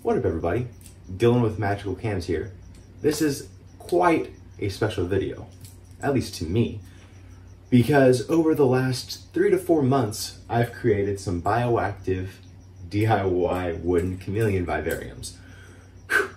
What up everybody, Dylan with Magickal Chams here. This is quite a special video, at least to me, because over the last 3 to 4 months, I've created some bioactive DIY wooden chameleon vivariums.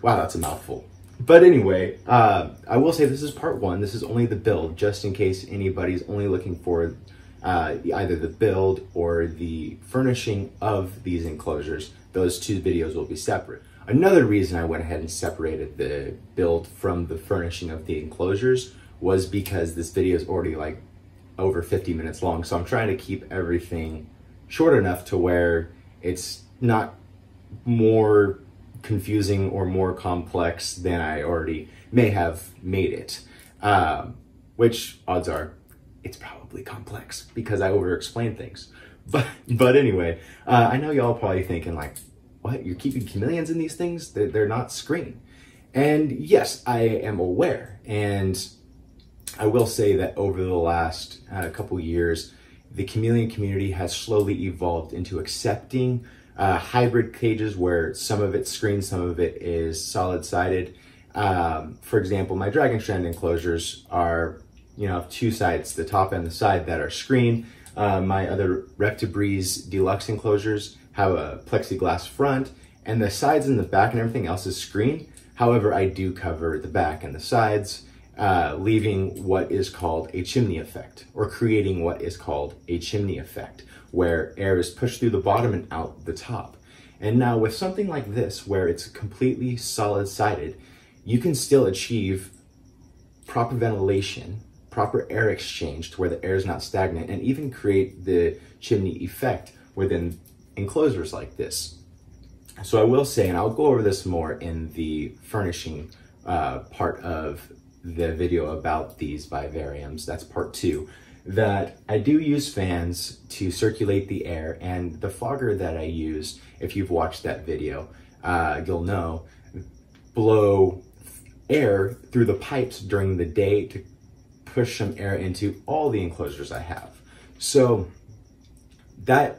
Wow, that's a mouthful. But anyway, I will say this is part 1. This is only the build, just in case anybody's only looking for either the build or the furnishing of these enclosures. Those 2 videos will be separate. Another reason I went ahead and separated the build from the furnishing of the enclosures was because this video is already like over 50 minutes long. So I'm trying to keep everything short enough to where it's not more confusing or more complex than I already may have made it. Which odds are it's probably complex because I over-explain things. But anyway, I know y'all probably thinking like, what, you're keeping chameleons in these things? They're not screen. And yes, I am aware. And I will say that over the last couple years, the chameleon community has slowly evolved into accepting hybrid cages where some of it's screened, some of it is solid-sided. For example, my dragon strand enclosures are, you know, 2 sides, the top and the side, that are screened. My other Reptibreeze deluxe enclosures have a plexiglass front, and the sides and the back and everything else is screened. However, I do cover the back and the sides, leaving what is called a chimney effect, or creating what is called a chimney effect, where air is pushed through the bottom and out the top. And now with something like this, where it's completely solid-sided, you can still achieve proper ventilation, proper air exchange to where the air is not stagnant, and even create the chimney effect within enclosures like this. So I will say, and I'll go over this more in the furnishing part of the video about these vivariums, that's part 2, that I do use fans to circulate the air, and the fogger that I use, if you've watched that video, you'll know, blow air through the pipes during the day to push some air into all the enclosures I have. So that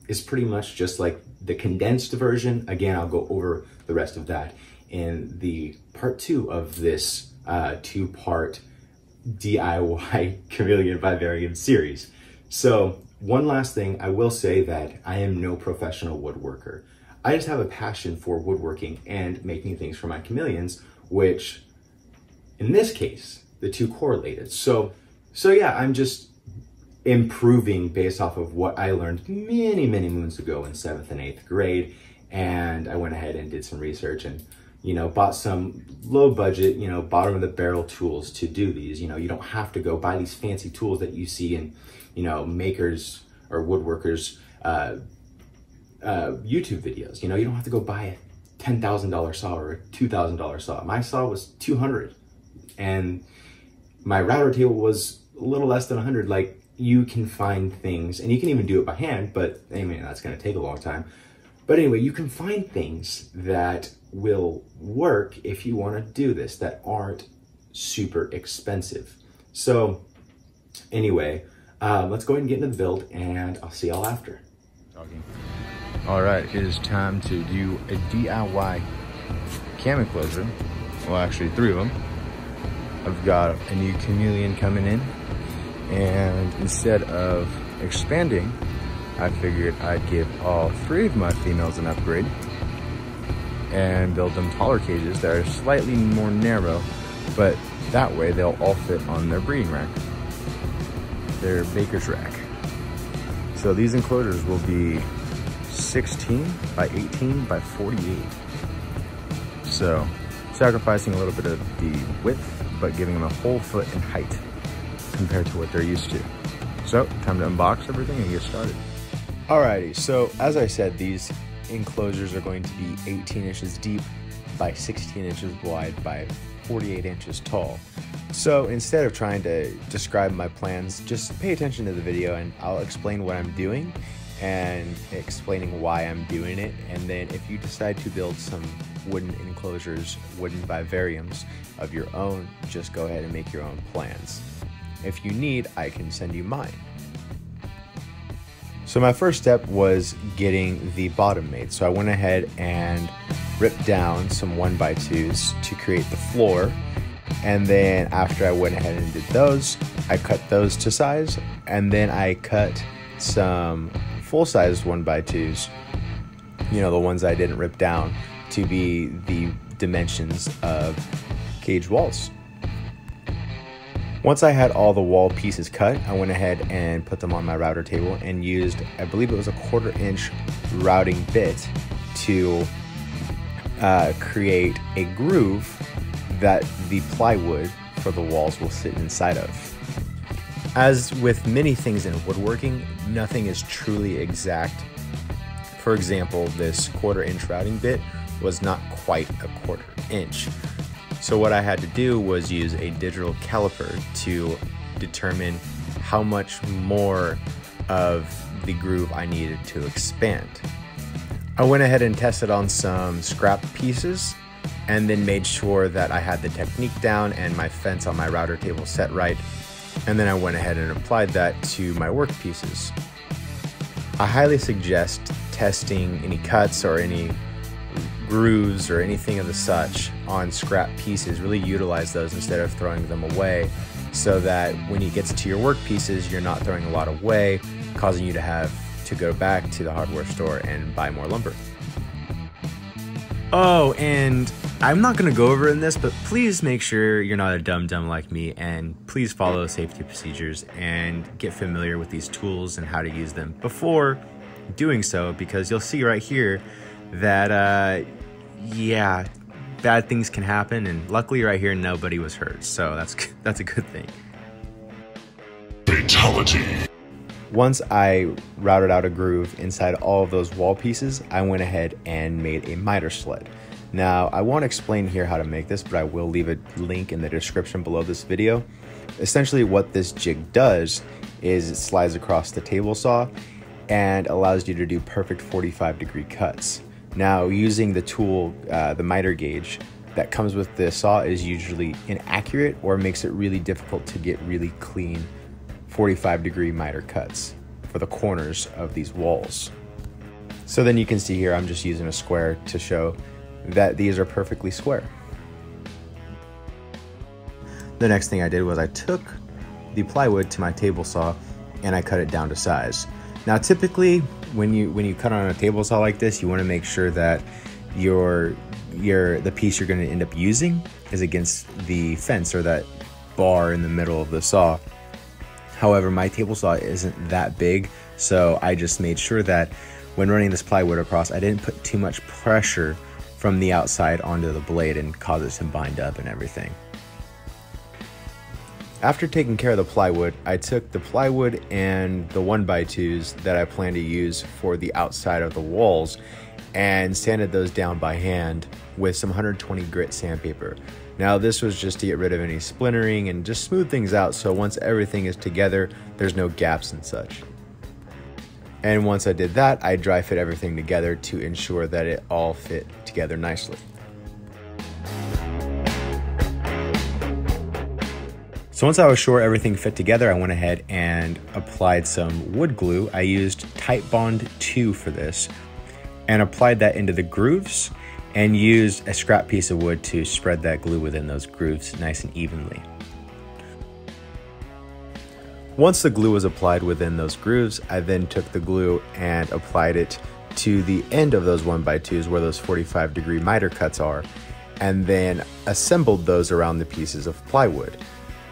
is pretty much just like the condensed version. Again, I'll go over the rest of that in the part 2 of this 2-part DIY chameleon vivarium series. So one last thing, I will say that I am no professional woodworker. I just have a passion for woodworking and making things for my chameleons, which in this case, the 2 correlated. So yeah, I'm just improving based off of what I learned many moons ago in 7th and 8th grade. And I went ahead and did some research and, you know, bought some low budget, you know, bottom of the barrel tools to do these. You know, you don't have to go buy these fancy tools that you see in, you know, makers or woodworkers YouTube videos. You know, you don't have to go buy a $10,000 saw or a $2,000 saw. My saw was $200, and my router table was a little less than 100. Like, you can find things, and you can even do it by hand, but I mean, that's gonna take a long time. But anyway, you can find things that will work if you wanna do this, that aren't super expensive. So anyway, let's go ahead and get into the build, and I'll see y'all after. All right, it is time to do a DIY cam enclosure. Well, actually 3 of them. I've got a new chameleon coming in, and instead of expanding, I figured I'd give all 3 of my females an upgrade and build them taller cages that are slightly more narrow, but that way they'll all fit on their breeding rack, their baker's rack. So these enclosures will be 16 by 18 by 48. So sacrificing a little bit of the width, but giving them a whole foot in height compared to what they're used to. So time to unbox everything and get started. Alrighty, so as I said, these enclosures are going to be 18 inches deep by 16 inches wide by 48 inches tall. So instead of trying to describe my plans, just pay attention to the video and I'll explain what I'm doing and explaining why I'm doing it. And then if you decide to build some wooden enclosures, wooden vivariums of your own, just go ahead and make your own plans. If you need, I can send you mine. So my first step was getting the bottom made. So I went ahead and ripped down some 1x2s to create the floor. And then after I went ahead and did those, I cut those to size. And then I cut some full-sized 1x2s, you know, the ones I didn't rip down, to be the dimensions of cage walls. Once I had all the wall pieces cut, I went ahead and put them on my router table and used, I believe it was a 1/4 inch routing bit to create a groove that the plywood for the walls will sit inside of. As with many things in woodworking, nothing is truly exact. For example, this 1/4 inch routing bit was not quite a 1/4 inch. So what I had to do was use a digital caliper to determine how much more of the groove I needed to expand. I went ahead and tested on some scrap pieces and then made sure that I had the technique down and my fence on my router table set right. And then I went ahead and applied that to my work pieces. I highly suggest testing any cuts or any grooves or anything of the such on scrap pieces. Really utilize those instead of throwing them away, so that when it gets to your work pieces, you're not throwing a lot away, causing you to have to go back to the hardware store and buy more lumber. Oh, and I'm not gonna go over in this, but please make sure you're not a dumb like me, and please follow safety procedures and get familiar with these tools and how to use them before doing so, because you'll see right here that yeah, bad things can happen, and luckily right here nobody was hurt, so that's a good thing. Fatality. Once I routed out a groove inside all of those wall pieces, I went ahead and made a miter sled. Now, I won't explain here how to make this, but I will leave a link in the description below this video. Essentially what this jig does is it slides across the table saw and allows you to do perfect 45-degree cuts. Now, using the tool, the miter gauge that comes with the saw is usually inaccurate or makes it really difficult to get really clean 45-degree miter cuts for the corners of these walls. So then you can see here, I'm just using a square to show that these are perfectly square. The next thing I did was I took the plywood to my table saw and I cut it down to size. Now, typically when you cut on a table saw like this, you want to make sure that the piece you're going to end up using is against the fence or that bar in the middle of the saw. However, my table saw isn't that big, so I just made sure that when running this plywood across, I didn't put too much pressure from the outside onto the blade and cause it to bind up and everything. After taking care of the plywood, I took the plywood and the 1x2s that I plan to use for the outside of the walls and sanded those down by hand with some 120 grit sandpaper. Now, this was just to get rid of any splintering and just smooth things out, so once everything is together, there's no gaps and such. And once I did that, I dry fit everything together to ensure that it all fit together nicely. So once I was sure everything fit together, I went ahead and applied some wood glue. I used Type Bond 2 for this and applied that into the grooves and used a scrap piece of wood to spread that glue within those grooves nice and evenly. Once the glue was applied within those grooves, I then took the glue and applied it to the end of those 1x2s where those 45-degree miter cuts are, and then assembled those around the pieces of plywood.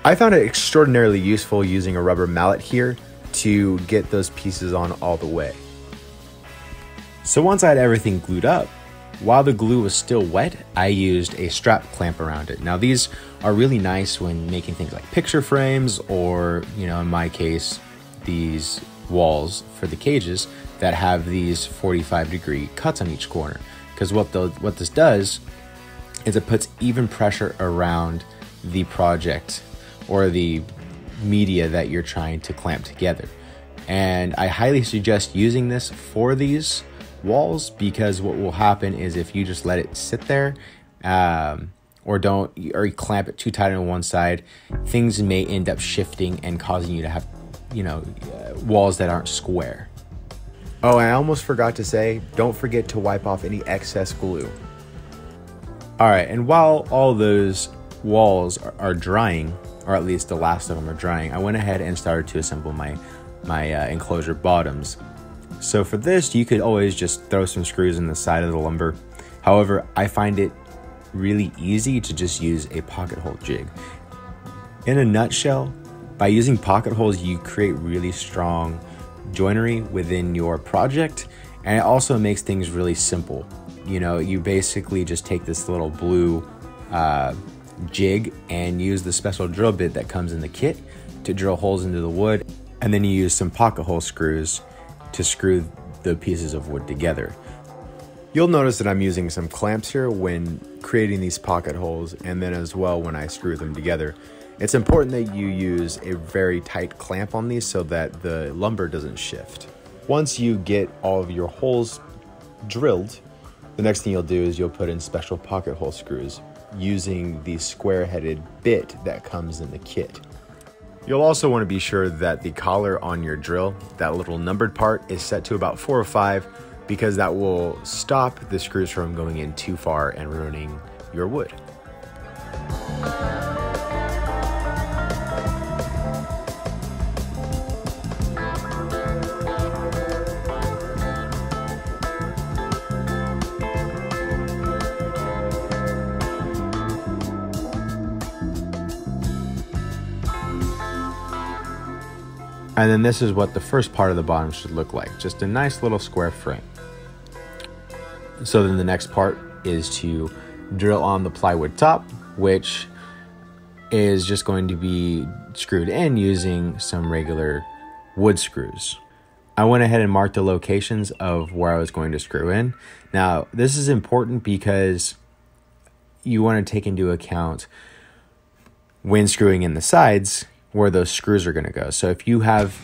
I found it extraordinarily useful using a rubber mallet here to get those pieces on all the way. So once I had everything glued up, while the glue was still wet, I used a strap clamp around it. Now, these are really nice when making things like picture frames or, you know, in my case, these walls for the cages that have these 45-degree cuts on each corner. Because what this does is it puts even pressure around the project or the media that you're trying to clamp together. And I highly suggest using this for these walls, because what will happen is if you just let it sit there or you clamp it too tight on one side, things may end up shifting and causing you to have, you know, walls that aren't square. Oh, and I almost forgot to say, don't forget to wipe off any excess glue. All right, and while all those walls are drying, or at least the last of them are drying, I went ahead and started to assemble my enclosure bottoms. So for this, you could always just throw some screws in the side of the lumber. However, I find it really easy to just use a pocket hole jig. In a nutshell, by using pocket holes, you create really strong joinery within your project, and it also makes things really simple. You know, you basically just take this little blue jig and use the special drill bit that comes in the kit to drill holes into the wood, and then you use some pocket hole screws to screw the pieces of wood together. You'll notice that I'm using some clamps here when creating these pocket holes, and then as well when I screw them together. It's important that you use a very tight clamp on these so that the lumber doesn't shift. Once you get all of your holes drilled, the next thing you'll do is you'll put in special pocket hole screws using the square-headed bit that comes in the kit. You'll also want to be sure that the collar on your drill, that little numbered part, is set to about 4 or 5, because that will stop the screws from going in too far and ruining your wood. And then this is what the first part of the bottom should look like, just a nice little square frame. So then the next part is to drill on the plywood top, which is just going to be screwed in using some regular wood screws. I went ahead and marked the locations of where I was going to screw in. Now, this is important because you want to take into account when screwing in the sides where those screws are going to go. So if you have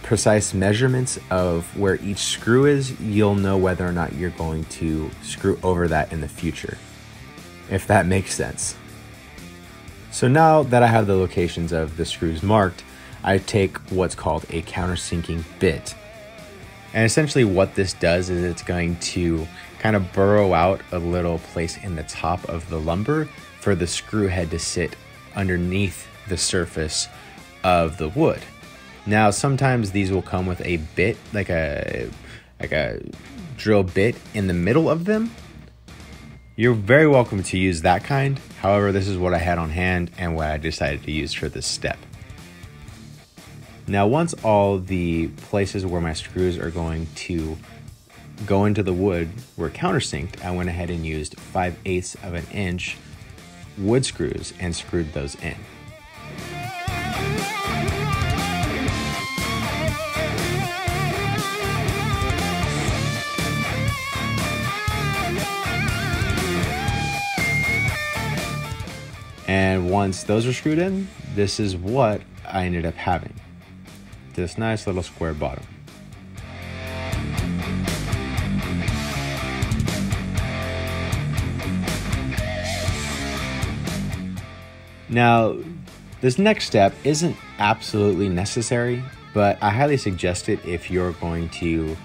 precise measurements of where each screw is, you'll know whether or not you're going to screw over that in the future, if that makes sense. So now that I have the locations of the screws marked, I take what's called a countersinking bit. And essentially what this does is it's going to kind of burrow out a little place in the top of the lumber for the screw head to sit underneath the surface of the wood. Now, sometimes these will come with a bit, like a drill bit in the middle of them. You're very welcome to use that kind. However, this is what I had on hand and what I decided to use for this step. Now, once all the places where my screws are going to go into the wood were countersinked, I went ahead and used 5/8 of an inch wood screws and screwed those in. And once those are screwed in, this is what I ended up having. This nice little square bottom. Now, this next step isn't absolutely necessary, but I highly suggest it if you're going to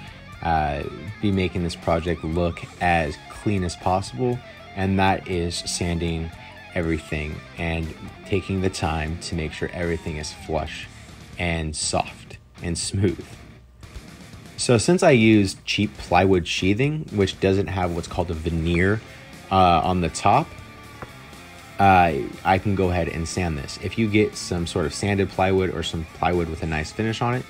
be making this project look as clean as possible, and that is sanding everything and taking the time to make sure everything is flush and soft and smooth. So since I used cheap plywood sheathing, which doesn't have what's called a veneer on the top, I can go ahead and sand this. If you get some sort of sanded plywood or some plywood with a nice finish on it,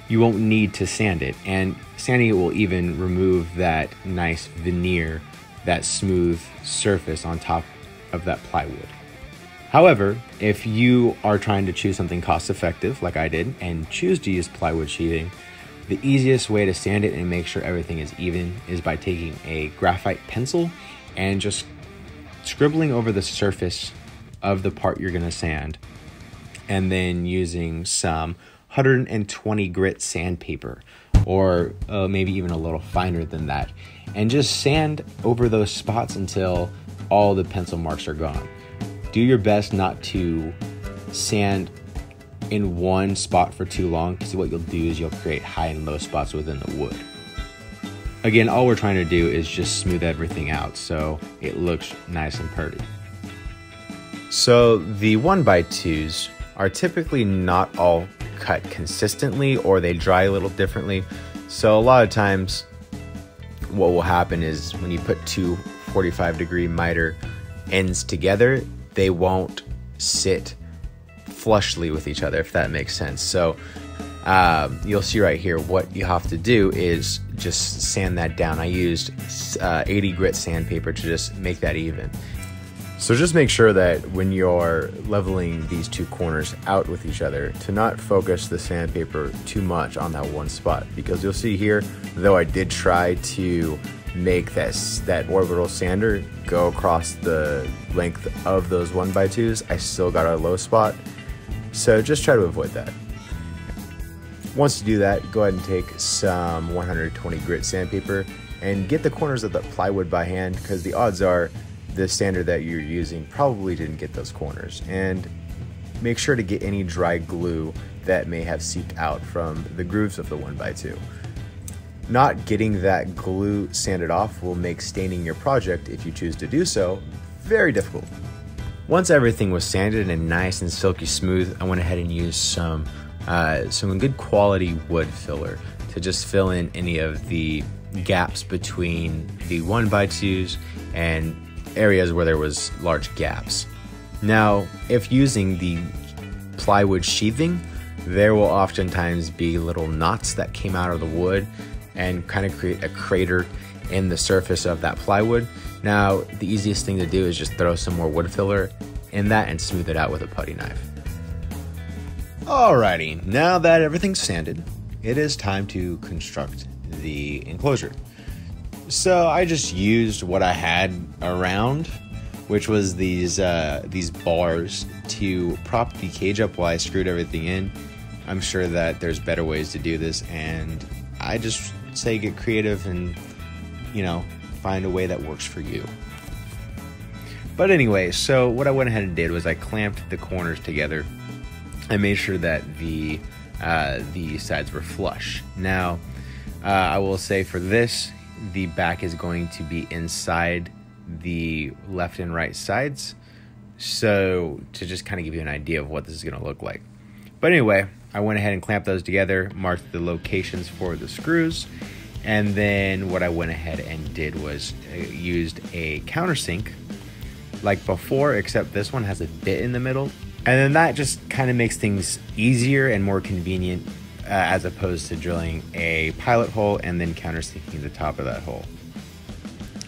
you won't need to sand it. And sanding it will even remove that nice veneer, that smooth surface on top of that plywood. However, if you are trying to choose something cost effective like I did and choose to use plywood sheathing, the easiest way to sand it and make sure everything is even is by taking a graphite pencil and just scribbling over the surface of the part you're going to sand, and then using some 120 grit sandpaper, or maybe even a little finer than that, and just sand over those spots until all the pencil marks are gone. Do your best not to sand in one spot for too long, because what you'll do is you'll create high and low spots within the wood. Again, all we're trying to do is just smooth everything out so it looks nice and pretty. So the 1x2s are typically not all cut consistently, or they dry a little differently. So a lot of times what will happen is when you put two 45-degree miter ends together, they won't sit flushly with each other, if that makes sense. So you'll see right here, what you have to do is just sand that down. I used 80 grit sandpaper to just make that even. So just make sure that when you're leveling these two corners out with each other, to not focus the sandpaper too much on that one spot, because you'll see here, though I did try to make that orbital sander go across the length of those 1x2s, I still got a low spot. So just try to avoid that. Once you do that, go ahead and take some 120 grit sandpaper and get the corners of the plywood by hand, because the odds are the sander that you're using probably didn't get those corners. And make sure to get any dry glue that may have seeped out from the grooves of the 1x2. Not getting that glue sanded off will make staining your project, if you choose to do so, very difficult. Once everything was sanded and nice and silky smooth, I went ahead and used some good quality wood filler to just fill in any of the gaps between the 1x2s and areas where there was large gaps. Now, if using the plywood sheathing, there will oftentimes be little knots that came out of the wood and kind of create a crater in the surface of that plywood. Now, the easiest thing to do is just throw some more wood filler in that and smooth it out with a putty knife. Alrighty, now that everything's sanded, it is time to construct the enclosure. So I just used what I had around, which was these bars to prop the cage up while I screwed everything in. I'm sure that there's better ways to do this, and I just say get creative and, find a way that works for you. But anyway, so what I went ahead and did was I clamped the corners together. I made sure that the sides were flush. Now, I will say for this, the back is going to be inside the left and right sides. So to just kind of give you an idea of what this is going to look like. But anyway, I went ahead and clamped those together, marked the locations for the screws. And then what I went ahead and did was used a countersink like before, except this one has a bit in the middle. And then that just kind of makes things easier and more convenient as opposed to drilling a pilot hole and then countersinking the top of that hole.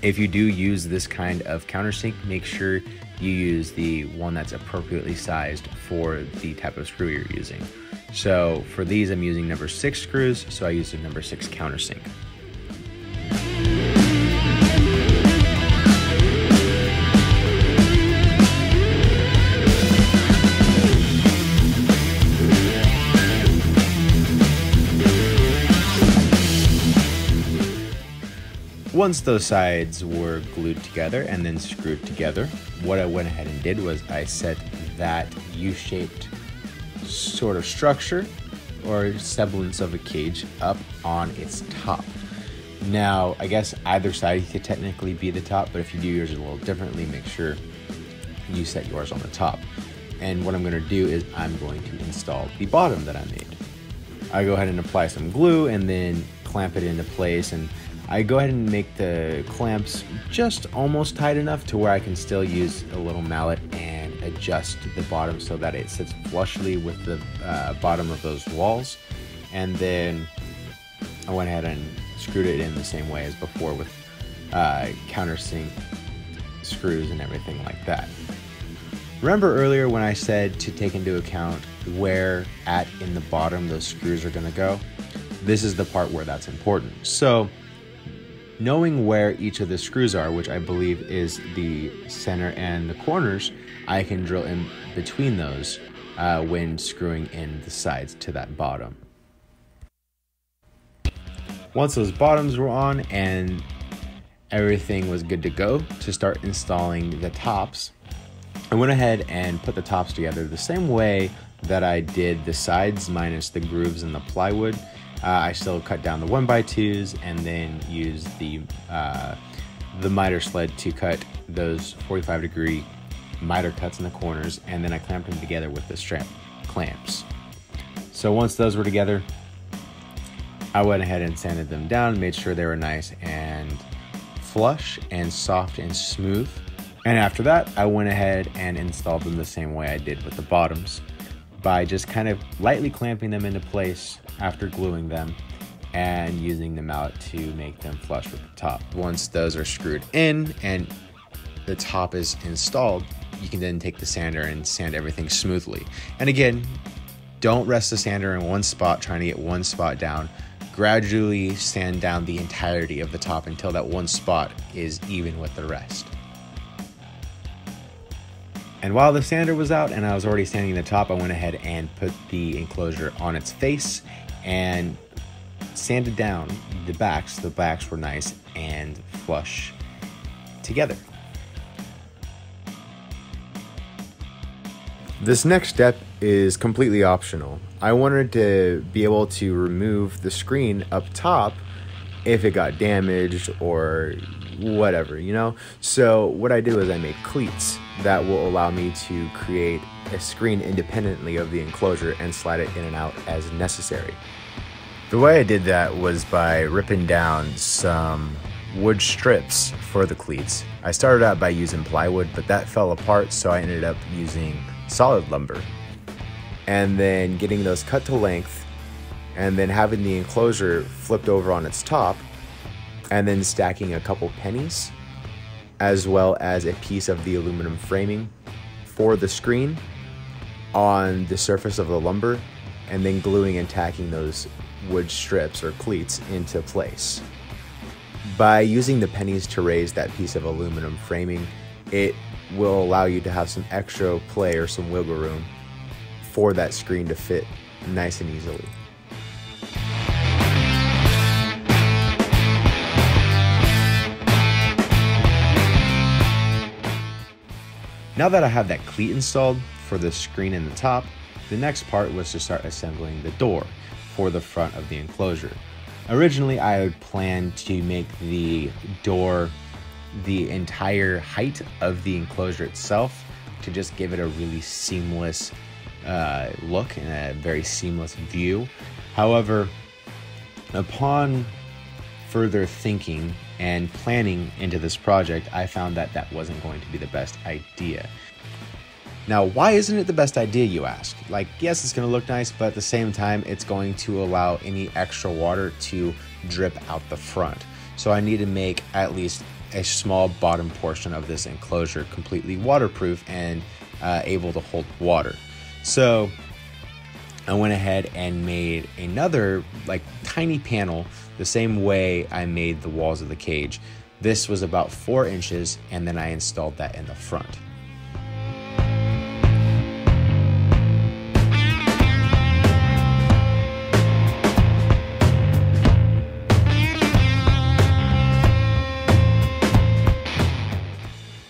If you do use this kind of countersink, make sure you use the one that's appropriately sized for the type of screw you're using. So for these, I'm using number 6 screws, so I used a number 6 countersink. Once those sides were glued together and then screwed together, what I went ahead and did was I set that U-shaped sort of structure or semblance of a cage up on its top. Now, I guess either side could technically be the top, but if you do yours a little differently, make sure you set yours on the top. And what I'm going to do is I'm going to install the bottom that I made. I go ahead and apply some glue and then clamp it into place, and I go ahead and make the clamps just almost tight enough to where I can still use a little mallet and adjust the bottom so that it sits flushly with the bottom of those walls. And then I went ahead and screwed it in the same way as before with countersink screws and everything like that. Remember earlier when I said to take into account where in the bottom those screws are going to go? This is the part where that's important. So knowing where each of the screws are, which I believe is the center and the corners, I can drill in between those when screwing in the sides to that bottom. Once those bottoms were on and everything was good to go to start installing the tops, I went ahead and put the tops together the same way that I did the sides minus the grooves and the plywood. I still cut down the 1x2s and then used the miter sled to cut those 45-degree miter cuts in the corners, and then I clamped them together with the strap clamps. So once those were together, I went ahead and sanded them down, made sure they were nice and flush and soft and smooth. And after that, I went ahead and installed them the same way I did with the bottoms, by just kind of lightly clamping them into place after gluing them and using the mallet to make them flush with the top. Once those are screwed in and the top is installed, you can then take the sander and sand everything smoothly. And again, don't rest the sander in one spot trying to get one spot down. Gradually sand down the entirety of the top until that one spot is even with the rest. And while the sander was out and I was already sanding the top, I went ahead and put the enclosure on its face and sanded down the backs. The backs were nice and flush together. This next step is completely optional. I wanted to be able to remove the screen up top if it got damaged or whatever, you know? So what I do is I make cleats that will allow me to create a screen independently of the enclosure and slide it in and out as necessary. The way I did that was by ripping down some wood strips for the cleats. I started out by using plywood, but that fell apart, so I ended up using solid lumber. And then getting those cut to length, and then having the enclosure flipped over on its top, and then stacking a couple pennies, as well as a piece of the aluminum framing for the screen on the surface of the lumber, and then gluing and tacking those wood strips or cleats into place. By using the pennies to raise that piece of aluminum framing, it will allow you to have some extra play or some wiggle room for that screen to fit nice and easily. Now that I have that cleat installed for the screen in the top, the next part was to start assembling the door for the front of the enclosure. Originally, I had planned to make the door the entire height of the enclosure itself to just give it a really seamless look and a very seamless view. However, upon further thinking and planning into this project, I found that that wasn't going to be the best idea. Now, why isn't it the best idea, you ask? Like, yes, it's going to look nice, but at the same time, it's going to allow any extra water to drip out the front. So I need to make at least a small bottom portion of this enclosure completely waterproof and able to hold water. So I went ahead and made another like tiny panel the same way I made the walls of the cage. This was about 4 inches, and then I installed that in the front.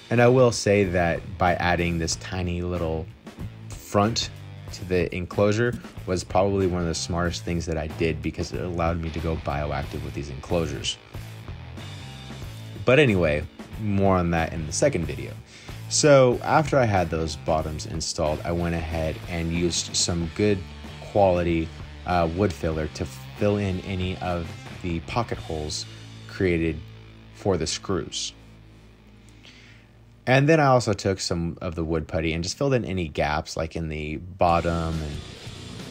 And I will say that by adding this tiny little front to the enclosure was probably one of the smartest things that I did, because it allowed me to go bioactive with these enclosures. But anyway, more on that in the second video. So after I had those bottoms installed, I went ahead and used some good quality wood filler to fill in any of the pocket holes created for the screws. And then I also took some of the wood putty and just filled in any gaps, like in the bottom and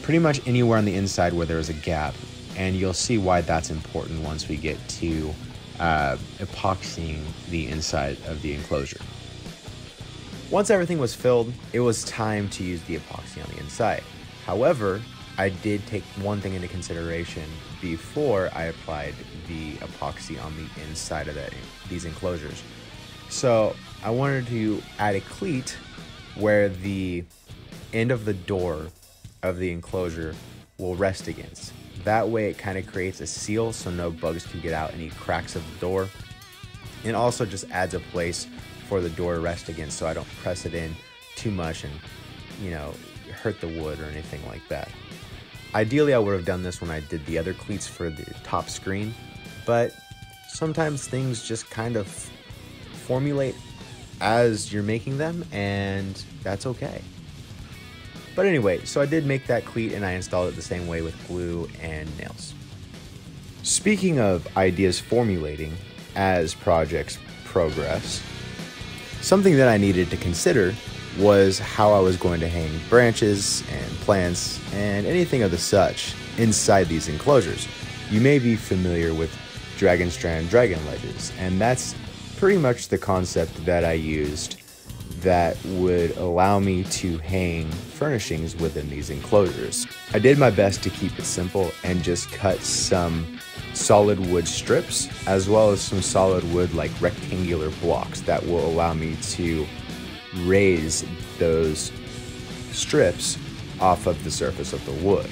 pretty much anywhere on the inside where there is a gap. And you'll see why that's important once we get to epoxying the inside of the enclosure. Once everything was filled, it was time to use the epoxy on the inside. However, I did take one thing into consideration before I applied the epoxy on the inside of these enclosures. So I wanted to add a cleat where the end of the door of the enclosure will rest against. That way it kind of creates a seal so no bugs can get out any cracks of the door. And also just adds a place for the door to rest against so I don't press it in too much and, you know, hurt the wood or anything like that. Ideally, I would have done this when I did the other cleats for the top screen, but sometimes things just kind of formulate as you're making them, and that's okay. But anyway, so I did make that cleat and I installed it the same way with glue and nails. Speaking of ideas formulating as projects progress, something that I needed to consider was how I was going to hang branches and plants and anything of the such inside these enclosures. You may be familiar with dragon strand dragon ledges, and that's pretty much the concept that I used that would allow me to hang furnishings within these enclosures. I did my best to keep it simple and just cut some solid wood strips as well as some solid wood like rectangular blocks that will allow me to raise those strips off of the surface of the wood.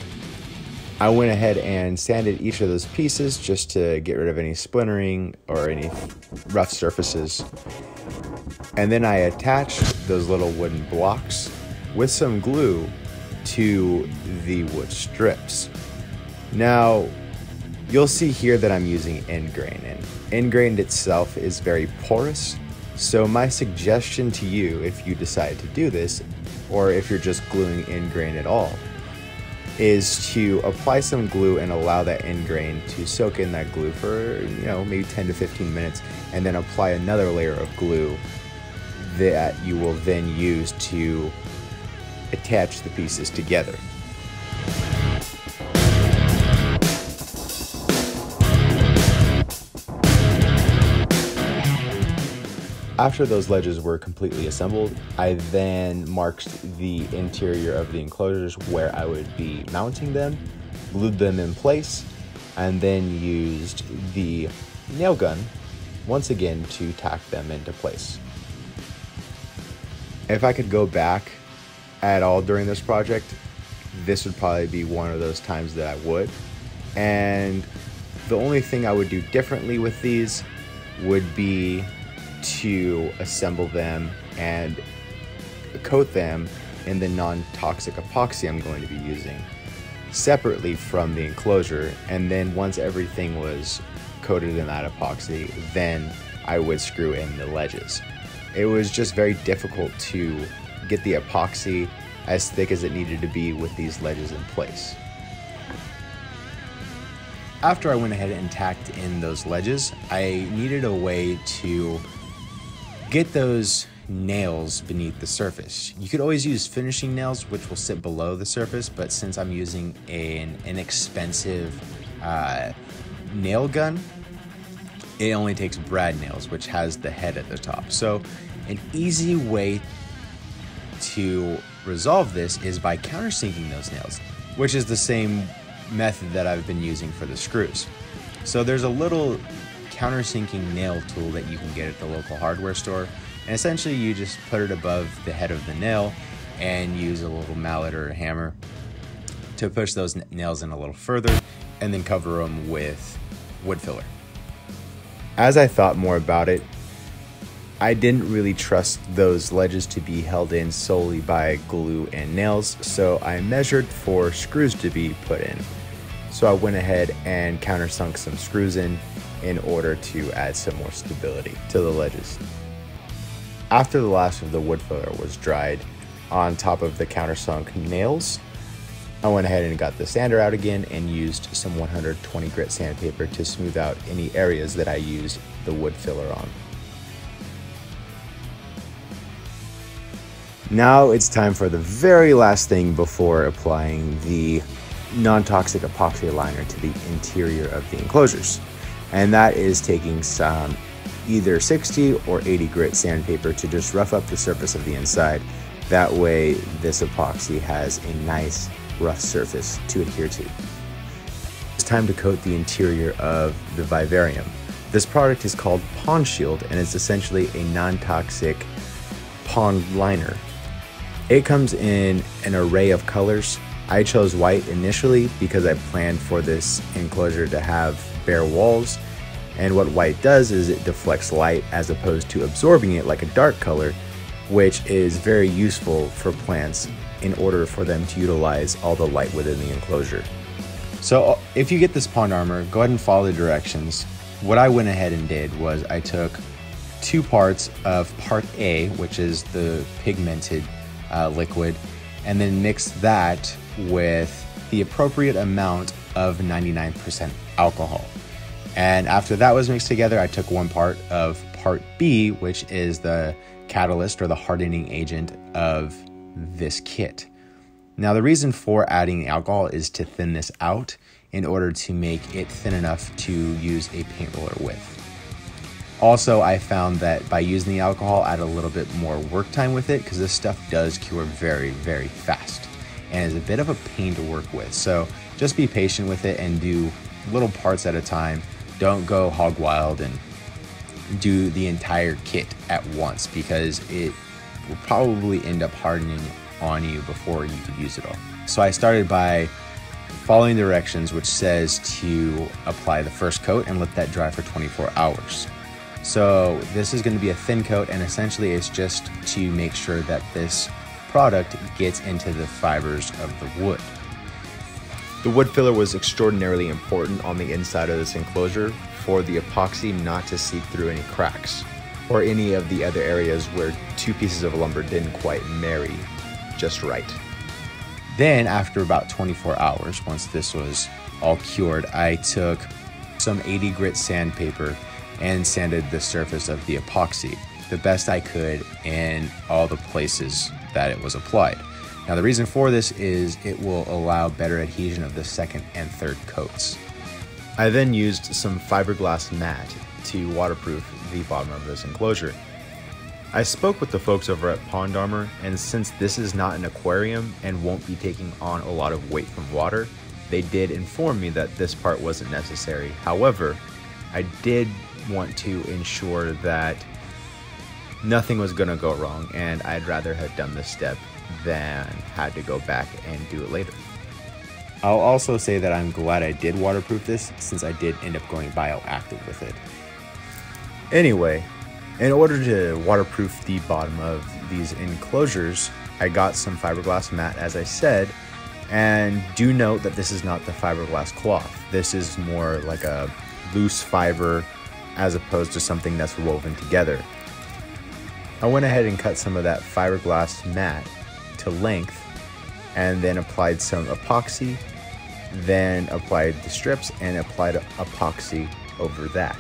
I went ahead and sanded each of those pieces just to get rid of any splintering or any rough surfaces. And then I attached those little wooden blocks with some glue to the wood strips. Now, you'll see here that I'm using end grain, and end grain itself is very porous. So my suggestion to you, if you decide to do this, or if you're just gluing end grain at all, is to apply some glue and allow that end grain to soak in that glue for, maybe 10 to 15 minutes, and then apply another layer of glue that you will then use to attach the pieces together. After those ledges were completely assembled, I then marked the interior of the enclosures where I would be mounting them, glued them in place, and then used the nail gun once again to tack them into place. If I could go back at all during this project, this would probably be one of those times that I would. And the only thing I would do differently with these would be to assemble them and coat them in the non-toxic epoxy I'm going to be using separately from the enclosure. And then once everything was coated in that epoxy, then I would screw in the ledges. It was just very difficult to get the epoxy as thick as it needed to be with these ledges in place. After I went ahead and tacked in those ledges, I needed a way to get those nails beneath the surface. You could always use finishing nails, which will sit below the surface, but since I'm using an inexpensive nail gun, it only takes brad nails, which has the head at the top. So an easy way to resolve this is by countersinking those nails, which is the same method that I've been using for the screws. So there's a little countersinking nail tool that you can get at the local hardware store, and essentially you just put it above the head of the nail and use a little mallet or a hammer to push those nails in a little further and then cover them with wood filler. As I thought more about it, I didn't really trust those ledges to be held in solely by glue and nails, so I measured for screws to be put in. So I went ahead and countersunk some screws in order to add some more stability to the ledges. After the last of the wood filler was dried on top of the countersunk nails, I went ahead and got the sander out again and used some 120 grit sandpaper to smooth out any areas that I used the wood filler on. Now it's time for the very last thing before applying the non-toxic epoxy liner to the interior of the enclosures. And that is taking some either 60 or 80 grit sandpaper to just rough up the surface of the inside. That way this epoxy has a nice rough surface to adhere to. It's time to coat the interior of the Vivarium. This product is called Pond Shield and it's essentially a non-toxic pond liner. It comes in an array of colors. I chose white initially because I planned for this enclosure to have bare walls, and what white does is it deflects light as opposed to absorbing it like a dark color, which is very useful for plants in order for them to utilize all the light within the enclosure. So if you get this pond armor, go ahead and follow the directions. What I went ahead and did was I took 2 parts of part A, which is the pigmented liquid, and then mixed that with the appropriate amount of 99% alcohol. And after that was mixed together, I took 1 part of part B, which is the catalyst or the hardening agent of this kit. Now, the reason for adding alcohol is to thin this out in order to make it thin enough to use a paint roller with. Also, I found that by using the alcohol, I had a little bit more work time with it because this stuff does cure very, very fast and is a bit of a pain to work with. So just be patient with it and do little parts at a time. Don't go hog wild and do the entire kit at once because it will probably end up hardening on you before you could use it all. So I started by following directions, which says to apply the first coat and let that dry for 24 hours. So this is going to be a thin coat, and essentially it's just to make sure that this product gets into the fibers of the wood. The wood filler was extraordinarily important on the inside of this enclosure for the epoxy not to seep through any cracks or any of the other areas where 2 pieces of lumber didn't quite marry just right. Then after about 24 hours, once this was all cured, I took some 80 grit sandpaper and sanded the surface of the epoxy the best I could in all the places that it was applied. Now the reason for this is it will allow better adhesion of the second and third coats. I then used some fiberglass mat to waterproof the bottom of this enclosure. I spoke with the folks over at Pond Armor, and since this is not an aquarium and won't be taking on a lot of weight from water, they did inform me that this part wasn't necessary. However, I did want to ensure that nothing was going to go wrong, and I'd rather have done this step than had to go back and do it later. I'll also say that I'm glad I did waterproof this since I did end up going bioactive with it. Anyway, in order to waterproof the bottom of these enclosures, I got some fiberglass mat, as I said, and do note that this is not the fiberglass cloth. This is more like a loose fiber as opposed to something that's woven together. I went ahead and cut some of that fiberglass mat to length and then applied some epoxy, then applied the strips and applied epoxy over that.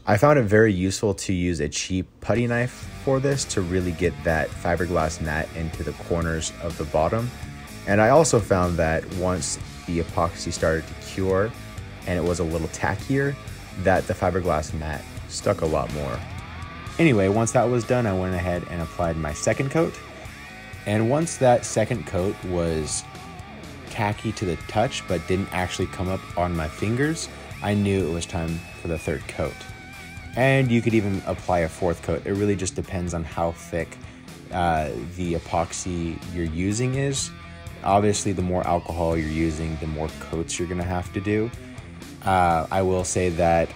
I found it very useful to use a cheap putty knife for this to really get that fiberglass mat into the corners of the bottom. And I also found that once the epoxy started to cure and it was a little tackier, that the fiberglass mat stuck a lot more. Anyway, once that was done, I went ahead and applied my second coat. And once that second coat was tacky to the touch but didn't actually come up on my fingers, I knew it was time for the third coat. And you could even apply a fourth coat. It really just depends on how thick the epoxy you're using is. Obviously, the more alcohol you're using, the more coats you're gonna have to do. I will say that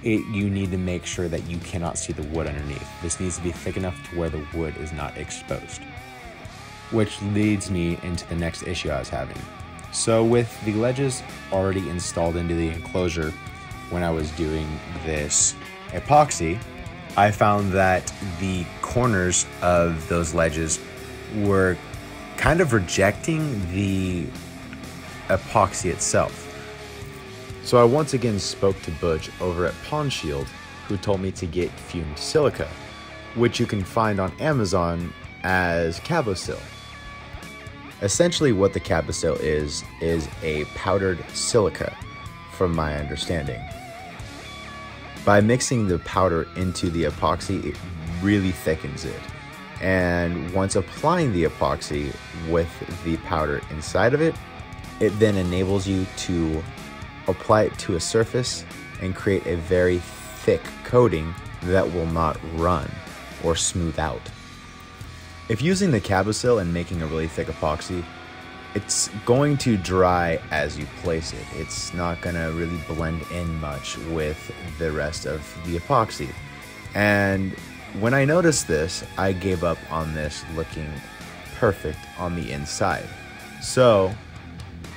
you need to make sure that you cannot see the wood underneath. This needs to be thick enough to where the wood is not exposed. Which leads me into the next issue I was having. So with the ledges already installed into the enclosure when I was doing this epoxy, I found that the corners of those ledges were kind of rejecting the epoxy itself. So I once again spoke to Butch over at Pond Shield, who told me to get fumed silica, which you can find on Amazon as Cabosil. Essentially what the Cabosil is a powdered silica, from my understanding. By mixing the powder into the epoxy, it really thickens it. And once applying the epoxy with the powder inside of it, it then enables you to apply it to a surface and create a very thick coating that will not run or smooth out. If using the Cabosil and making a really thick epoxy, it's going to dry as you place it. It's not gonna really blend in much with the rest of the epoxy. And when I noticed this, I gave up on this looking perfect on the inside. So,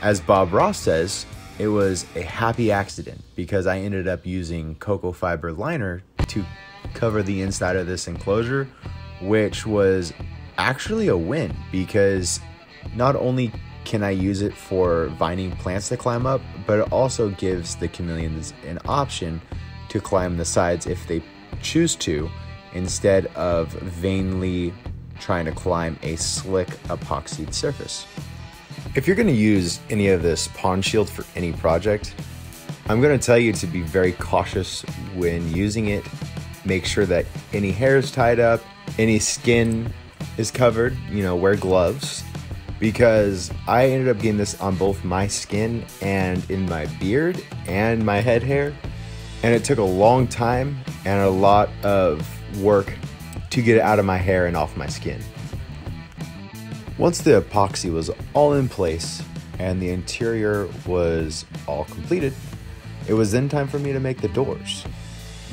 as Bob Ross says, it was a happy accident because I ended up using cocoa fiber liner to cover the inside of this enclosure, which was actually a win because not only can I use it for vining plants to climb up, but it also gives the chameleons an option to climb the sides if they choose to, instead of vainly trying to climb a slick epoxied surface. If you're going to use any of this pond shield for any project, I'm going to tell you to be very cautious when using it. Make sure that any hair is tied up, any skin is covered, wear gloves, because I ended up getting this on both my skin and in my beard and my head hair, and it took a long time and a lot of work to get it out of my hair and off my skin. Once the epoxy was all in place and the interior was all completed, it was then time for me to make the doors.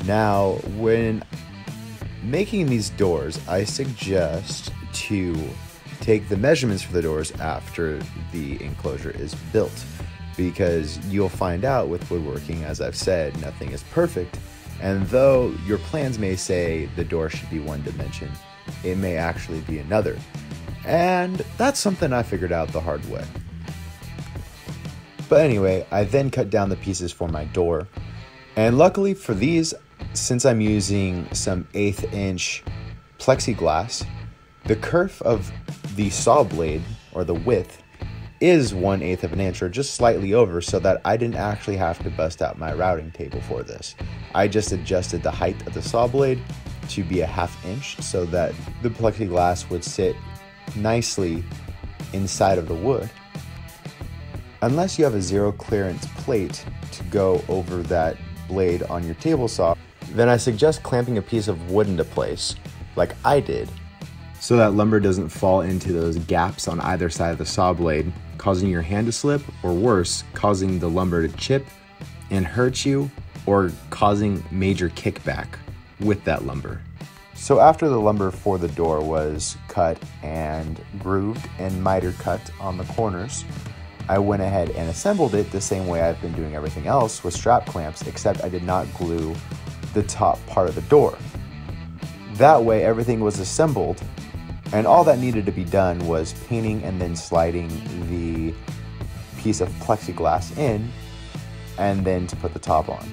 Now, when making these doors, I suggest to take the measurements for the doors after the enclosure is built, because you'll find out with woodworking, as I've said, nothing is perfect. And though your plans may say the door should be one dimension, it may actually be another. And that's something I figured out the hard way. But anyway, I then cut down the pieces for my door. And luckily for these, since I'm using some 1/8 inch plexiglass, the kerf of the saw blade, or the width, is 1/8 of an inch, or just slightly over, so that I didn't actually have to bust out my routing table for this. I just adjusted the height of the saw blade to be 1/2 inch so that the plexiglass would sit nicely inside of the wood. Unless you have a zero clearance plate to go over that blade on your table saw, then I suggest clamping a piece of wood into place, like I did, so that lumber doesn't fall into those gaps on either side of the saw blade, causing your hand to slip, or worse, causing the lumber to chip and hurt you, or causing major kickback with that lumber. So after the lumber for the door was cut and grooved and miter cut on the corners, I went ahead and assembled it the same way I've been doing everything else, with strap clamps, except I did not glue the top part of the door. That way everything was assembled, and all that needed to be done was painting and then sliding the piece of plexiglass in, and then to put the top on.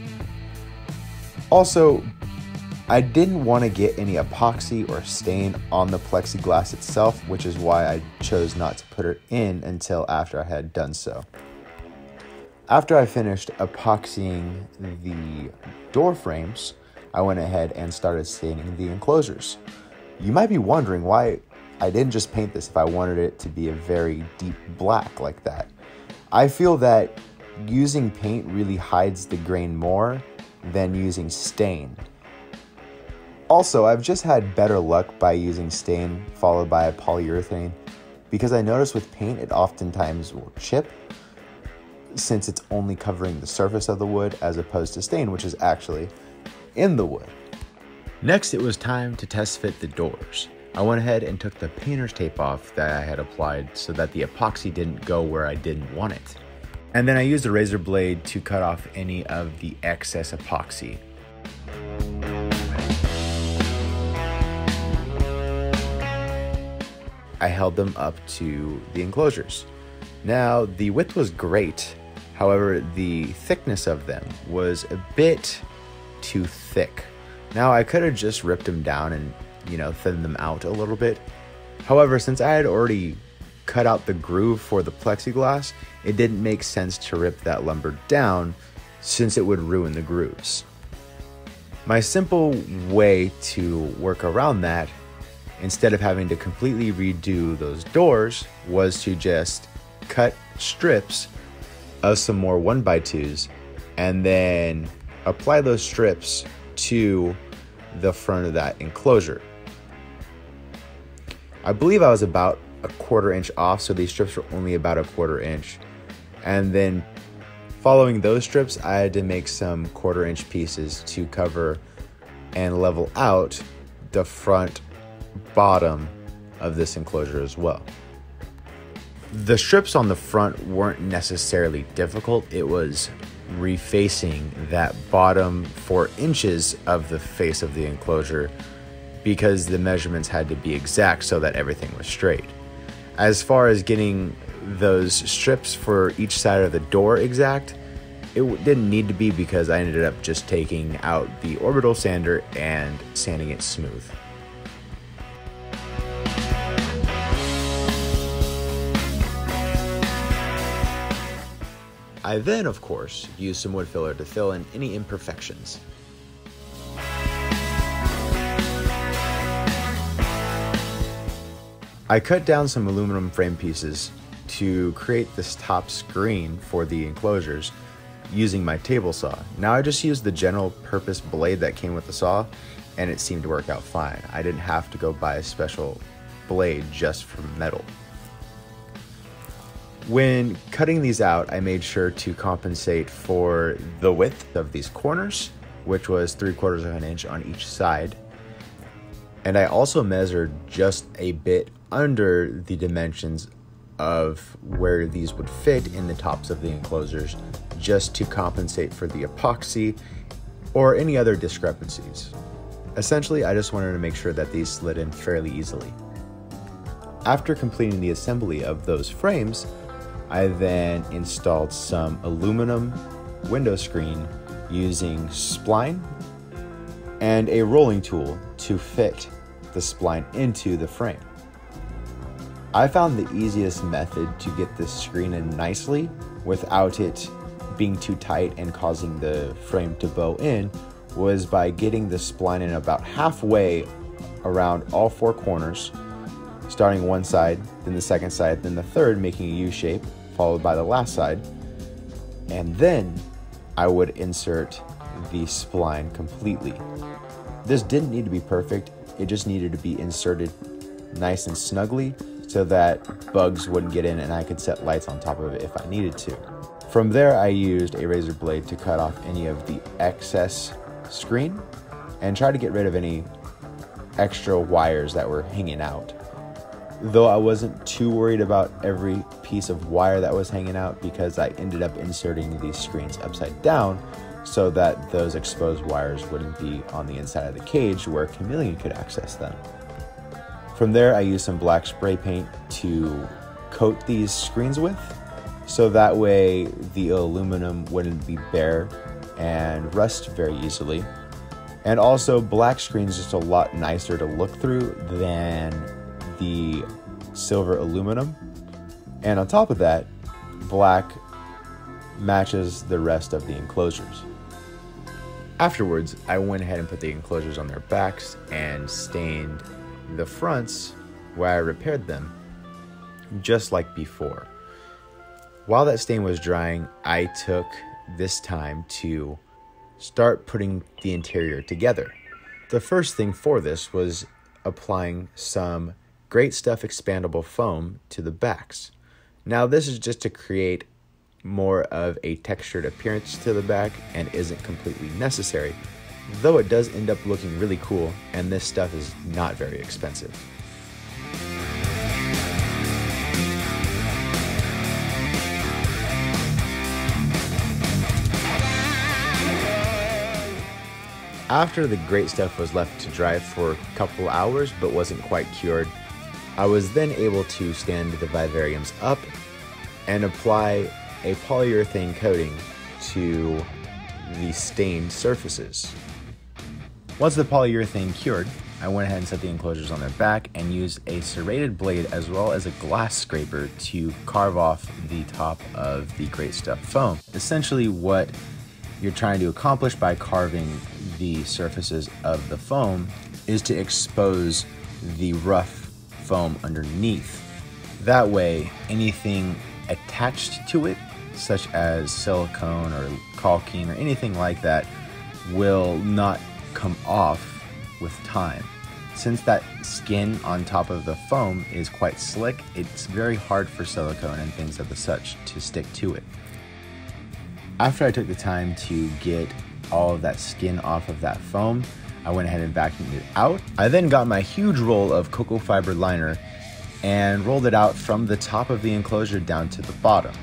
Also, I didn't want to get any epoxy or stain on the plexiglass itself, which is why I chose not to put it in until after I had done so. After I finished epoxying the door frames, I went ahead and started staining the enclosures. You might be wondering why I didn't just paint this if I wanted it to be a very deep black like that. I feel that using paint really hides the grain more than using stain. Also, I've just had better luck by using stain followed by a polyurethane, because I notice with paint it oftentimes will chip, since it's only covering the surface of the wood as opposed to stain, which is actually in the wood. Next, it was time to test fit the doors. I went ahead and took the painter's tape off that I had applied so that the epoxy didn't go where I didn't want it. And then I used a razor blade to cut off any of the excess epoxy. I held them up to the enclosures. Now, the width was great. However, the thickness of them was a bit too thick. Now, I could have just ripped them down and, thinned them out a little bit. However, since I had already cut out the groove for the plexiglass, it didn't make sense to rip that lumber down since it would ruin the grooves. My simple way to work around that, instead of having to completely redo those doors, was to just cut strips of some more 1x2s and then apply those strips to the front of that enclosure. I believe I was about a 1/4 inch off, so these strips were only about a 1/4 inch. And then following those strips, I had to make some 1/4 inch pieces to cover and level out the front, bottom, of this enclosure as well. The strips on the front weren't necessarily difficult. It was refacing that bottom 4 inches of the face of the enclosure because the measurements had to be exact so that everything was straight. As far as getting those strips for each side of the door exact, it didn't need to be because I ended up just taking out the orbital sander and sanding it smooth. I then, of course, used some wood filler to fill in any imperfections. I cut down some aluminum frame pieces to create this top screen for the enclosures using my table saw. Now I just used the general purpose blade that came with the saw, and it seemed to work out fine. I didn't have to go buy a special blade just for metal. When cutting these out, I made sure to compensate for the width of these corners, which was 3/4 of an inch on each side. And I also measured just a bit under the dimensions of where these would fit in the tops of the enclosures, just to compensate for the epoxy or any other discrepancies. Essentially, I just wanted to make sure that these slid in fairly easily. After completing the assembly of those frames, I then installed some aluminum window screen using spline and a rolling tool to fit the spline into the frame. I found the easiest method to get this screen in nicely without it being too tight and causing the frame to bow in was by getting the spline in about halfway around all 4 corners, starting one side, then the second side, then the third, making a U shape, followed by the last side. And then I would insert the spline completely. This didn't need to be perfect, it just needed to be inserted nice and snugly so that bugs wouldn't get in and I could set lights on top of it if I needed to. From there, I used a razor blade to cut off any of the excess screen and try to get rid of any extra wires that were hanging out. Though I wasn't too worried about every piece of wire that was hanging out because I ended up inserting these screens upside down so that those exposed wires wouldn't be on the inside of the cage where a chameleon could access them. From there, I used some black spray paint to coat these screens with, so that way the aluminum wouldn't be bare and rust very easily. And also, black screen's just a lot nicer to look through than the silver aluminum. And on top of that, black matches the rest of the enclosures. Afterwards, I went ahead and put the enclosures on their backs and stained the fronts where I repaired them, just like before. While that stain was drying, I took this time to start putting the interior together. The first thing for this was applying some Great Stuff expandable foam to the backs. Now this is just to create more of a textured appearance to the back and isn't completely necessary, though it does end up looking really cool, and this stuff is not very expensive. After the Great Stuff was left to dry for a couple hours but wasn't quite cured, I was then able to stand the vivariums up and apply a polyurethane coating to the stained surfaces. Once the polyurethane cured, I went ahead and set the enclosures on their back and used a serrated blade as well as a glass scraper to carve off the top of the Great Stuff foam. Essentially what you're trying to accomplish by carving the surfaces of the foam is to expose the rough foam underneath. That way, anything attached to it, such as silicone or caulking or anything like that, will not come off with time. Since that skin on top of the foam is quite slick, it's very hard for silicone and things of the such to stick to it. After I took the time to get all of that skin off of that foam, I went ahead and vacuumed it out. I then got my huge roll of cocoa fiber liner and rolled it out from the top of the enclosure down to the bottom,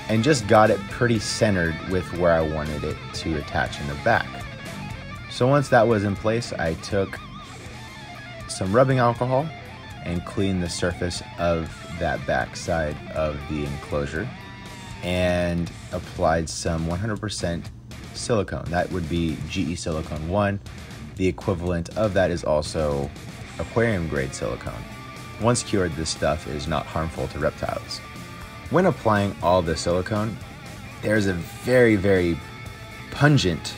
and just got it pretty centered with where I wanted it to attach in the back. So once that was in place, I took some rubbing alcohol and cleaned the surface of that back side of the enclosure and applied some 100% silicone. That would be GE Silicone 1. The equivalent of that is also aquarium grade silicone. Once cured, this stuff is not harmful to reptiles. When applying all the silicone, there's a very, very pungent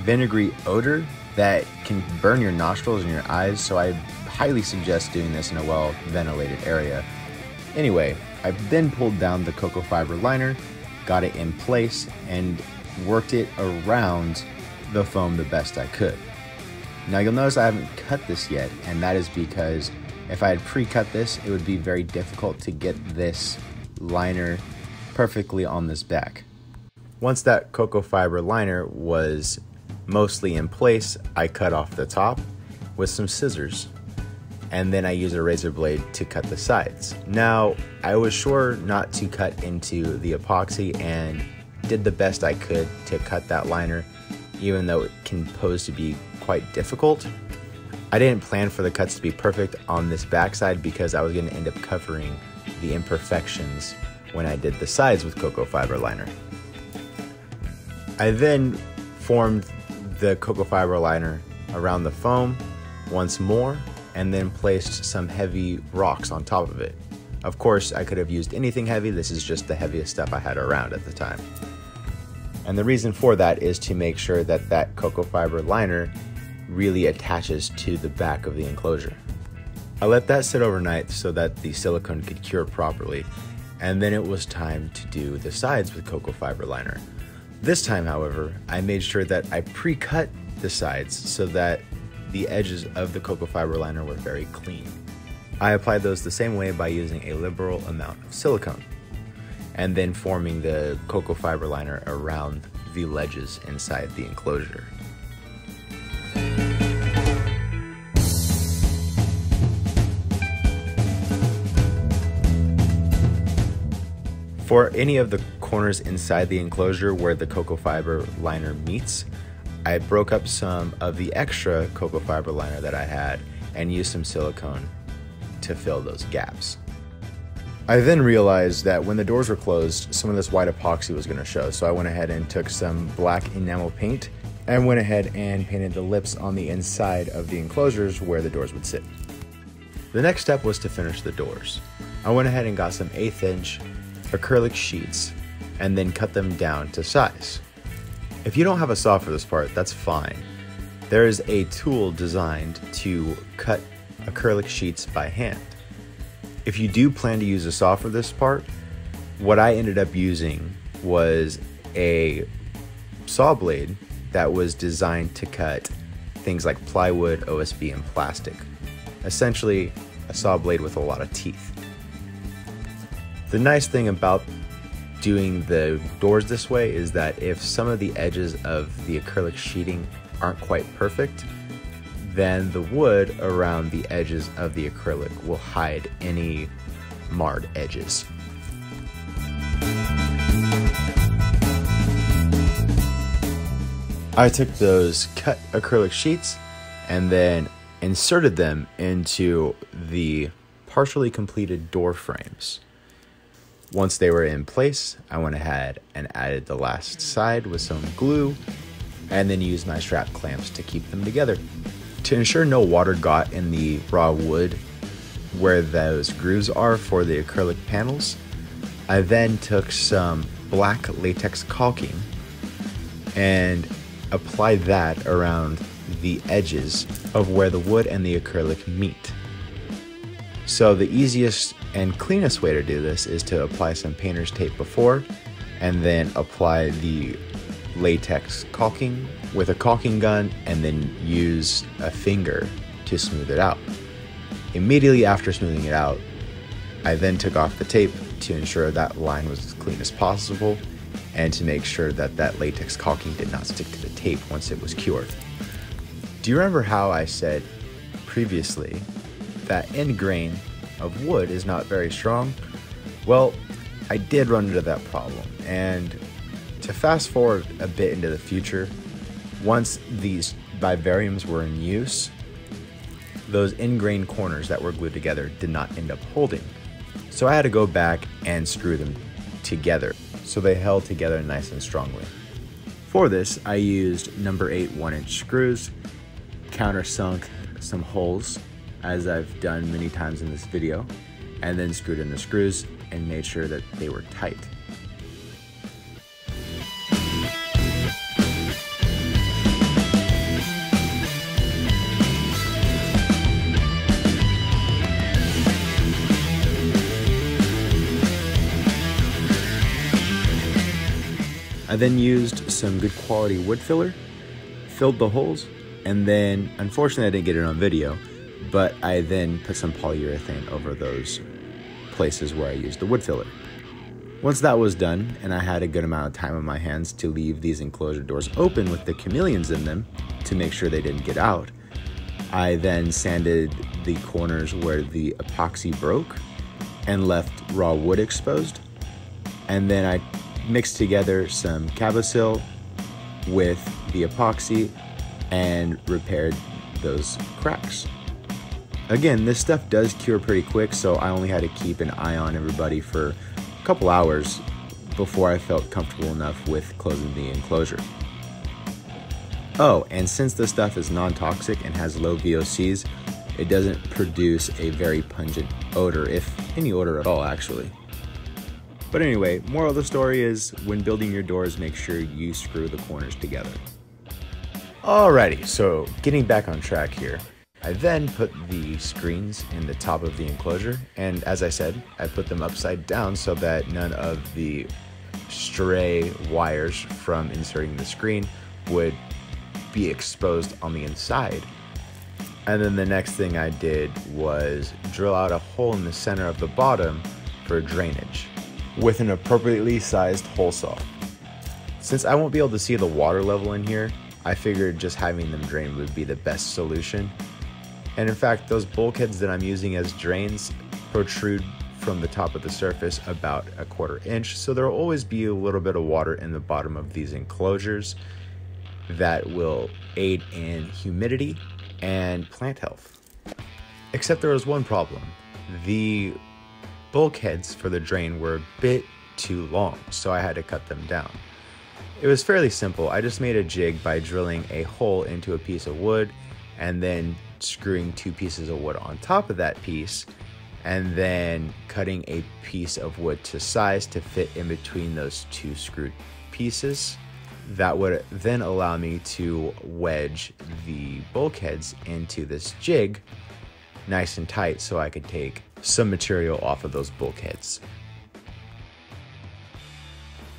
vinegary odor that can burn your nostrils and your eyes, so I highly suggest doing this in a well-ventilated area. Anyway, I then pulled down the cocoa fiber liner, got it in place, and worked it around the foam the best I could. Now you'll notice I haven't cut this yet, and that is because if I had pre-cut this, it would be very difficult to get this liner perfectly on this back. Once that cocoa fiber liner was mostly in place, I cut off the top with some scissors, and then I used a razor blade to cut the sides. Now, I was sure not to cut into the epoxy and did the best I could to cut that liner, even though it can pose to be quite difficult. I didn't plan for the cuts to be perfect on this backside because I was going to end up covering the imperfections when I did the sides with cocoa fiber liner. I then formed the cocoa fiber liner around the foam once more and then placed some heavy rocks on top of it. Of course, I could have used anything heavy. This is just the heaviest stuff I had around at the time. And the reason for that is to make sure that that cocoa fiber liner really attaches to the back of the enclosure. I let that sit overnight so that the silicone could cure properly, and then it was time to do the sides with cocoa fiber liner. This time, however, I made sure that I pre-cut the sides so that the edges of the cocoa fiber liner were very clean. I applied those the same way by using a liberal amount of silicone, and then forming the cocoa fiber liner around the ledges inside the enclosure. For any of the corners inside the enclosure where the cocoa fiber liner meets, I broke up some of the extra cocoa fiber liner that I had and used some silicone to fill those gaps. I then realized that when the doors were closed, some of this white epoxy was going to show, so I went ahead and took some black enamel paint and went ahead and painted the lips on the inside of the enclosures where the doors would sit. The next step was to finish the doors. I went ahead and got some 1/8 inch acrylic sheets and then cut them down to size. If you don't have a saw for this part, that's fine. There is a tool designed to cut acrylic sheets by hand. If you do plan to use a saw for this part, what I ended up using was a saw blade that was designed to cut things like plywood, OSB, and plastic. Essentially, a saw blade with a lot of teeth. The nice thing about doing the doors this way is that if some of the edges of the acrylic sheeting aren't quite perfect, then the wood around the edges of the acrylic will hide any marred edges. I took those cut acrylic sheets and then inserted them into the partially completed door frames. Once they were in place, I went ahead and added the last side with some glue and then used my strap clamps to keep them together. To ensure no water got in the raw wood where those grooves are for the acrylic panels, I then took some black latex caulking and applied that around the edges of where the wood and the acrylic meet. So the easiest and cleanest way to do this is to apply some painter's tape before and then apply the latex caulking with a caulking gun and then use a finger to smooth it out. Immediately after smoothing it out, I then took off the tape to ensure that line was as clean as possible and to make sure that that latex caulking did not stick to the tape once it was cured. Do you remember how I said previously that end grain of wood is not very strong? Well, I did run into that problem, and to fast forward a bit into the future, once these vivariums were in use, those end-grain corners that were glued together did not end up holding. So I had to go back and screw them together so they held together nice and strongly. For this, I used number 8 1-inch screws, countersunk some holes, as I've done many times in this video, and then screwed in the screws and made sure that they were tight. I then used some good quality wood filler, filled the holes, and then, unfortunately I didn't get it on video, but I then put some polyurethane over those places where I used the wood filler. Once that was done, and I had a good amount of time on my hands to leave these enclosure doors open with the chameleons in them to make sure they didn't get out, I then sanded the corners where the epoxy broke and left raw wood exposed, and then I mixed together some Cabosil with the epoxy and repaired those cracks. Again, this stuff does cure pretty quick, so I only had to keep an eye on everybody for a couple hours before I felt comfortable enough with closing the enclosure. Oh, and since this stuff is non-toxic and has low VOCs, it doesn't produce a very pungent odor, if any odor at all actually. But anyway, moral of the story is, when building your doors, make sure you screw the corners together. Alrighty, so getting back on track here, I then put the screens in the top of the enclosure, and as I said, I put them upside down so that none of the stray wires from inserting the screen would be exposed on the inside. And then the next thing I did was drill out a hole in the center of the bottom for drainage with an appropriately sized hole saw. Since I won't be able to see the water level in here, I figured just having them drain would be the best solution. And in fact, those bulkheads that I'm using as drains protrude from the top of the surface about a 1/4 inch, so there will always be a little bit of water in the bottom of these enclosures that will aid in humidity and plant health. Except there was one problem. The bulkheads for the drain were a bit too long, so I had to cut them down. It was fairly simple. I just made a jig by drilling a hole into a piece of wood and then screwing 2 pieces of wood on top of that piece, and then cutting a piece of wood to size to fit in between those 2 screwed pieces. That would then allow me to wedge the bulkheads into this jig nice and tight so I could take some material off of those bulkheads.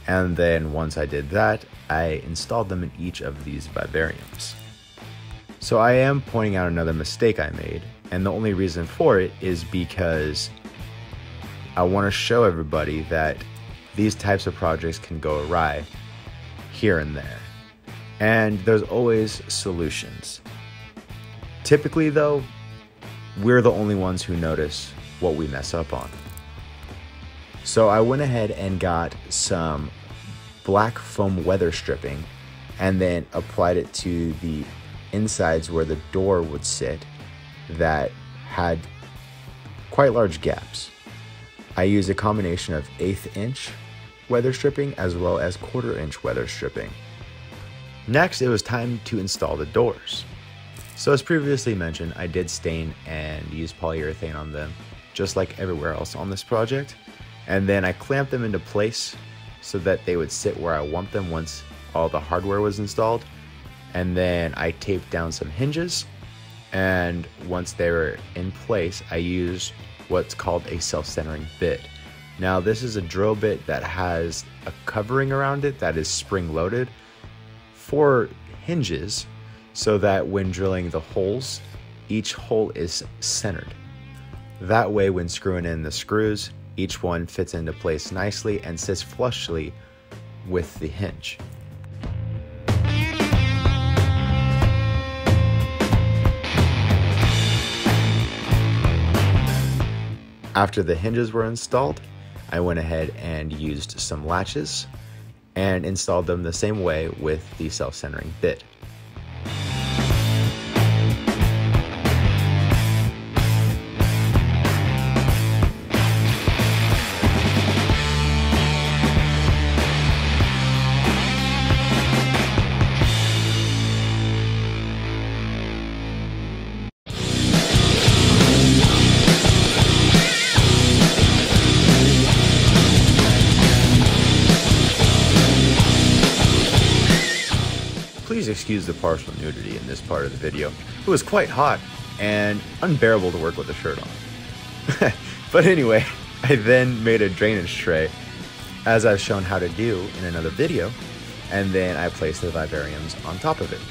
And then once I did that, I installed them in each of these vivariums. So I am pointing out another mistake I made, and the only reason for it is because I want to show everybody that these types of projects can go awry here and there, and there's always solutions. Typically though, we're the only ones who notice what we mess up on. So I went ahead and got some black foam weather stripping and then applied it to the insides where the door would sit that had quite large gaps. I used a combination of 1/8 inch weather stripping as well as 1/4 inch weather stripping. Next, it was time to install the doors. So as previously mentioned, I did stain and use polyurethane on them, just like everywhere else on this project. And then I clamped them into place so that they would sit where I want them once all the hardware was installed. And then I taped down some hinges, and once they were in place, I used what's called a self-centering bit. Now this is a drill bit that has a covering around it that is spring-loaded for hinges, so that when drilling the holes, each hole is centered. That way, when screwing in the screws, each one fits into place nicely and sits flushly with the hinge. After the hinges were installed, I went ahead and used some latches and installed them the same way with the self-centering bit. Please excuse the partial nudity in this part of the video. It was quite hot and unbearable to work with a shirt on. But anyway, I then made a drainage tray, as I've shown how to do in another video, and then I placed the vivariums on top of it.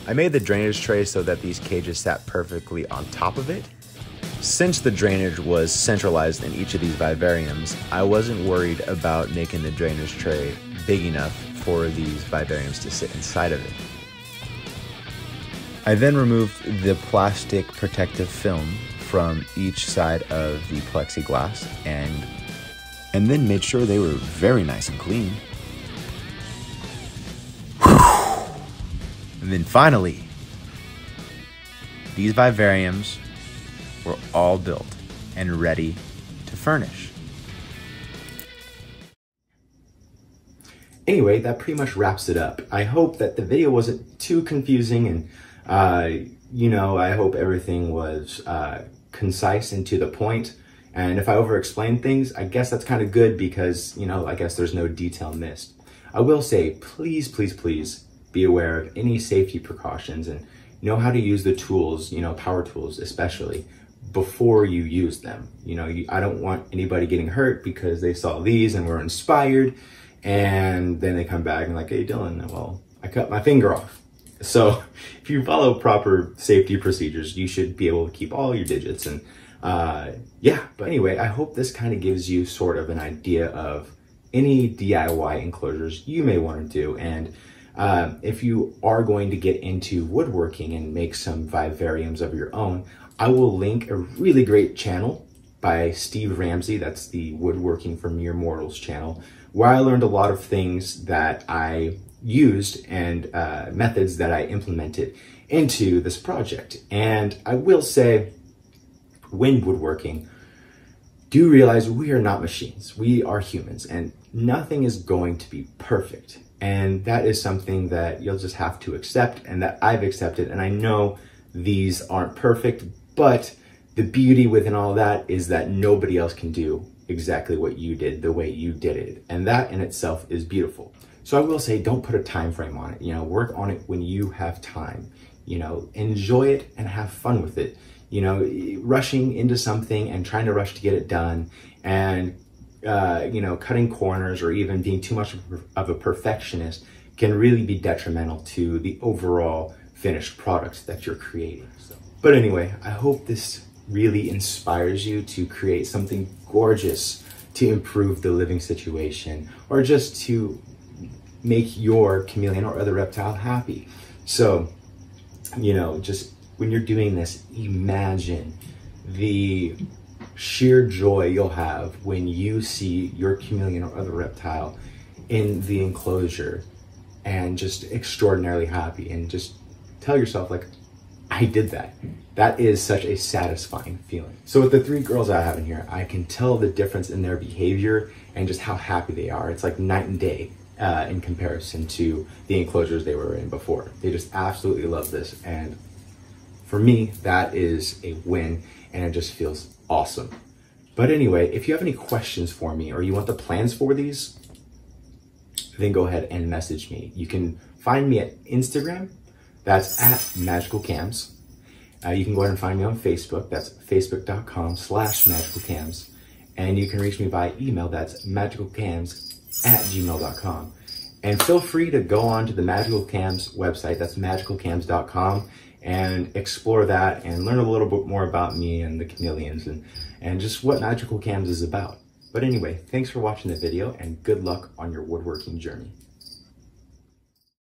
I made the drainage tray so that these cages sat perfectly on top of it. Since the drainage was centralized in each of these vivariums, I wasn't worried about making the drainage tray big enough for these vivariums to sit inside of it. I then removed the plastic protective film from each side of the plexiglass and then made sure they were very nice and clean. And then finally, these vivariums were all built and ready to furnish. Anyway, that pretty much wraps it up. I hope that the video wasn't too confusing and, I hope everything was concise and to the point. And if I over-explain things, I guess that's kind of good because, I guess there's no detail missed. I will say, please, please, please be aware of any safety precautions and know how to use the tools, power tools especially, before you use them. I don't want anybody getting hurt because they saw these and were inspired. And then they come back and like, hey, Dylan, well, I cut my finger off. So if you follow proper safety procedures, you should be able to keep all your digits. And yeah, but anyway, I hope this kind of gives you sort of an idea of any DIY enclosures you may want to do. And if you are going to get into woodworking and make some vivariums of your own, I will link a really great channel by Steve Ramsey. That's the Woodworking for Mere Mortals channel, where I learned a lot of things that I used and methods that I implemented into this project. And I will say, when woodworking, do realize we are not machines. We are humans and nothing is going to be perfect. And that is something that you'll just have to accept and that I've accepted. And I know these aren't perfect, but the beauty within all that is that nobody else can do exactly what you did the way you did it. And that in itself is beautiful. So I will say, don't put a time frame on it. Work on it when you have time. Enjoy it and have fun with it. Rushing into something and trying to rush to get it done and, cutting corners or even being too much of a perfectionist can really be detrimental to the overall finished product that you're creating. So, but anyway, I hope this really inspires you to create something gorgeous to improve the living situation or just to make your chameleon or other reptile happy. So, just when you're doing this, imagine the sheer joy you'll have when you see your chameleon or other reptile in the enclosure and just extraordinarily happy, and just tell yourself like, I did that. That is such a satisfying feeling. So with the three girls I have in here, I can tell the difference in their behavior and just how happy they are. It's like night and day in comparison to the enclosures they were in before. They just absolutely love this. And for me, that is a win and it just feels awesome. But anyway, if you have any questions for me or you want the plans for these, then go ahead and message me. You can find me at Instagram. That's at Magickal Chams. You can go ahead and find me on Facebook. That's facebook.com/Magickal Chams. And you can reach me by email. That's magicalchams@gmail.com. And feel free to go on to the Magickal Chams website. That's magicalchams.com, and explore that and learn a little bit more about me and the chameleons and just what Magickal Chams is about. But anyway, thanks for watching the video and good luck on your woodworking journey.